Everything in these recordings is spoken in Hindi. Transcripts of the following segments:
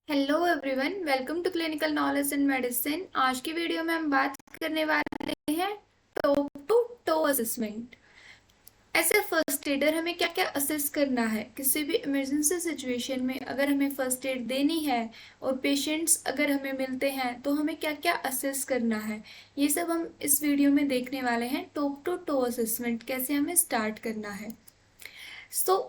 Hello everyone, welcome to clinical knowledge in medicine. आज की वीडियो में हम बात करने वाले हैं top to toe assessment. As a first aider हमें क्या क्या असेस करना है किसी भी इमरजेंसी सिचुएशन में। अगर हमें फर्स्ट एड देनी है और पेशेंट्स अगर हमें मिलते हैं तो हमें क्या क्या असेस करना है, ये सब हम इस वीडियो में देखने वाले हैं। टॉप टू टो असेसमेंट कैसे हमें स्टार्ट करना है। So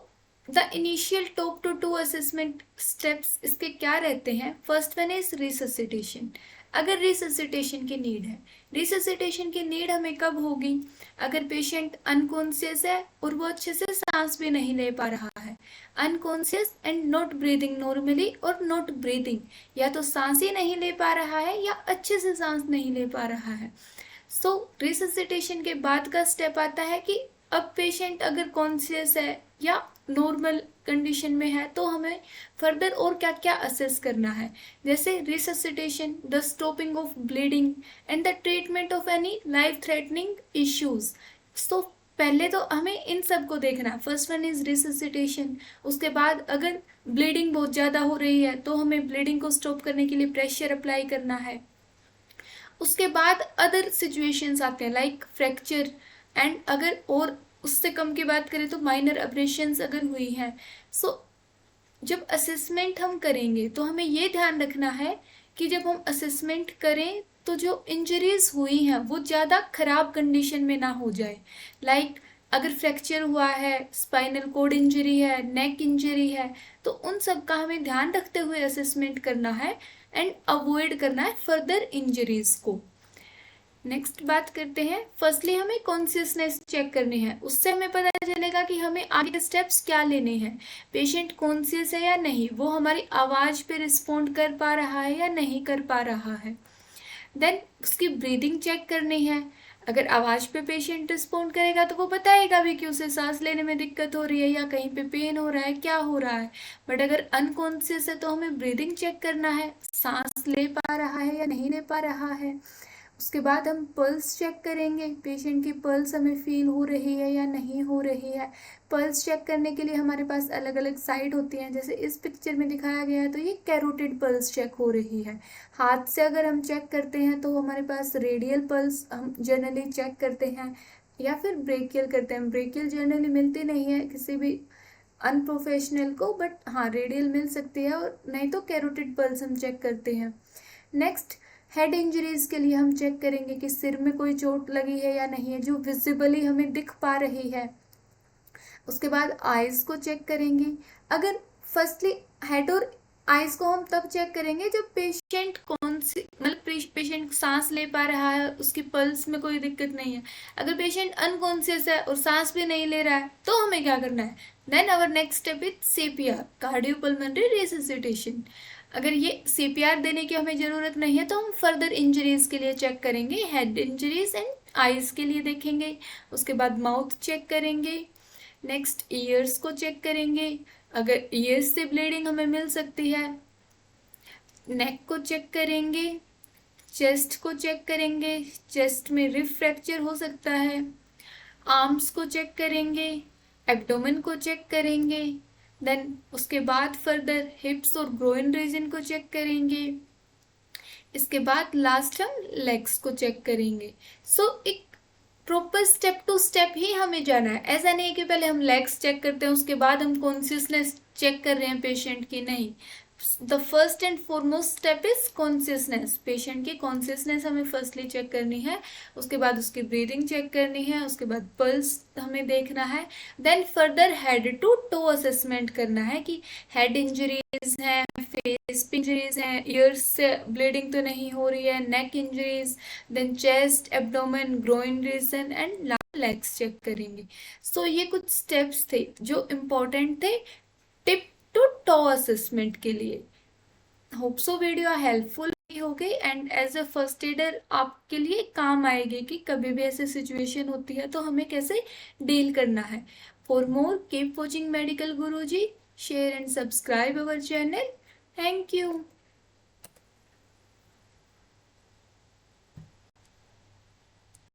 the initial top to to assessment steps इसके क्या रहते हैं। First one is resuscitation. अगर रिससिटेशन की नीड है, रिससिटेशन की नीड हमें कब होगी? अगर पेशेंट अनकॉन्शियस है और वो अच्छे से सांस भी नहीं ले पा रहा है। Unconscious and not breathing normally और नॉट ब्रीदिंग, या तो सांस ही नहीं ले पा रहा है या अच्छे से सांस नहीं ले पा रहा है। सो रिससिटेशन के बाद का स्टेप आता है कि अब पेशेंट अगर कॉन्शियस है या नॉर्मल कंडीशन में है तो हमें फर्दर और क्या क्या असेस करना है, जैसे resuscitation, the stopping of bleeding and the treatment of any life threatening issues. तो पहले तो हमें इन सब को देखना है। First one is resuscitation. उसके बाद अगर ब्लीडिंग बहुत ज़्यादा हो रही है तो हमें ब्लीडिंग को स्टॉप करने के लिए प्रेशर अप्लाई करना है। उसके बाद अदर सिचुएशंस आते हैं लाइक फ्रैक्चर एंड अगर और उससे कम की बात करें तो माइनर अब्रेशंस अगर हुई हैं। सो जब असेसमेंट हम करेंगे तो हमें ये ध्यान रखना है कि जब हम असेसमेंट करें तो जो इंजरीज हुई हैं वो ज़्यादा खराब कंडीशन में ना हो जाए। लाइक अगर फ्रैक्चर हुआ है, स्पाइनल कोड इंजरी है, नेक इंजरी है, तो उन सब का हमें ध्यान रखते हुए असेसमेंट करना है एंड अवॉइड करना है फर्दर इंजरीज को। नेक्स्ट बात करते हैं, फर्स्टली हमें कॉन्शियसनेस चेक करनी है। उससे हमें पता चलेगा कि हमें आगे स्टेप्स क्या लेने हैं। पेशेंट कॉन्शियस है या नहीं, वो हमारी आवाज़ पे रिस्पॉन्ड कर पा रहा है या नहीं कर पा रहा है। देन उसकी ब्रीदिंग चेक करनी है। अगर आवाज़ पे पेशेंट रिस्पॉन्ड करेगा तो वो बताएगा भी कि उसे सांस लेने में दिक्कत हो रही है या कहीं पे पेन हो रहा है, क्या हो रहा है। बट अगर अनकॉन्शियस है तो हमें ब्रीदिंग चेक करना है, सांस ले पा रहा है या नहीं ले पा रहा है। उसके बाद हम पल्स चेक करेंगे, पेशेंट की पल्स हमें फील हो रही है या नहीं हो रही है। पल्स चेक करने के लिए हमारे पास अलग अलग साइड होती हैं, जैसे इस पिक्चर में दिखाया गया है तो ये कैरोटिड पल्स चेक हो रही है। हाथ से अगर हम चेक करते हैं तो हमारे पास रेडियल पल्स हम जनरली चेक करते हैं या फिर ब्रेकियल करते हैं। ब्रेकियल जनरली मिलती नहीं है किसी भी अनप्रोफेशनल को, बट हाँ रेडियल मिल सकती है, और नहीं तो कैरोटिड पल्स हम चेक करते हैं। नेक्स्ट, हेड इंजरीज के लिए हम चेक करेंगे कि सिर में कोई चोट लगी है या नहीं है, जो विजिबली हमें दिख पा रही है। उसके बाद आइज़ को चेक करेंगे। अगर फर्स्टली हेड और आइज़ को हम तब चेक करेंगे जब पेशेंट कौन सी मतलब पेशेंट सांस ले पा रहा है, उसकी पल्स में कोई दिक्कत नहीं है। अगर पेशेंट अनकॉन्शियस है और सांस भी नहीं ले रहा है तो हमें क्या करना है? Then our next step is CPR, cardiopulmonary resuscitation. अगर ये सीपीआर देने की हमें ज़रूरत नहीं है तो हम फर्दर इंजरीज के लिए चेक करेंगे, हेड इंजरीज एंड आइज़ के लिए देखेंगे। उसके बाद माउथ चेक करेंगे। नेक्स्ट ईयर्स को चेक करेंगे, अगर ईयर्स से ब्लीडिंग हमें मिल सकती है। नेक को चेक करेंगे, चेस्ट को चेक करेंगे, चेस्ट में रिब फ्रैक्चर हो सकता है। आर्म्स को चेक करेंगे, एब्डोमेन को चेक करेंगे। देन उसके बाद फर्दर हिप्स और ग्रोइन रीजन को चेक करेंगे। इसके बाद लास्ट हम लेग्स को चेक करेंगे। सो एक प्रॉपर स्टेप टू स्टेप ही हमें जाना है। ऐसा नहीं है कि पहले हम लेग्स चेक करते हैं उसके बाद हम कॉन्शियसनेस चेक कर रहे हैं पेशेंट की, नहीं। The first and foremost step is consciousness. Patient की कॉन्शियसनेस हमें फर्स्टली चेक करनी है, उसके बाद उसकी ब्रीदिंग चेक करनी है, उसके बाद पल्स हमें देखना है। Then further head to toe assessment करना है कि हेड इंजरीज हैं, फेस इंजरीज हैं, ईयर्स से ब्लीडिंग तो नहीं हो रही है, neck injuries, then chest, abdomen, groin region and legs check करेंगे। सो ये कुछ स्टेप्स थे जो इम्पोर्टेंट थे टिप टू टो असेसमेंट के लिए। होप सो वीडियो हेल्पफुल हो गई and as a first aider आपके लिए काम आएगी कि कभी भी ऐसी सिचुएशन होती है तो हमें कैसे डील करना है। For more keep watching medical Guruji, share and subscribe our channel. Thank you.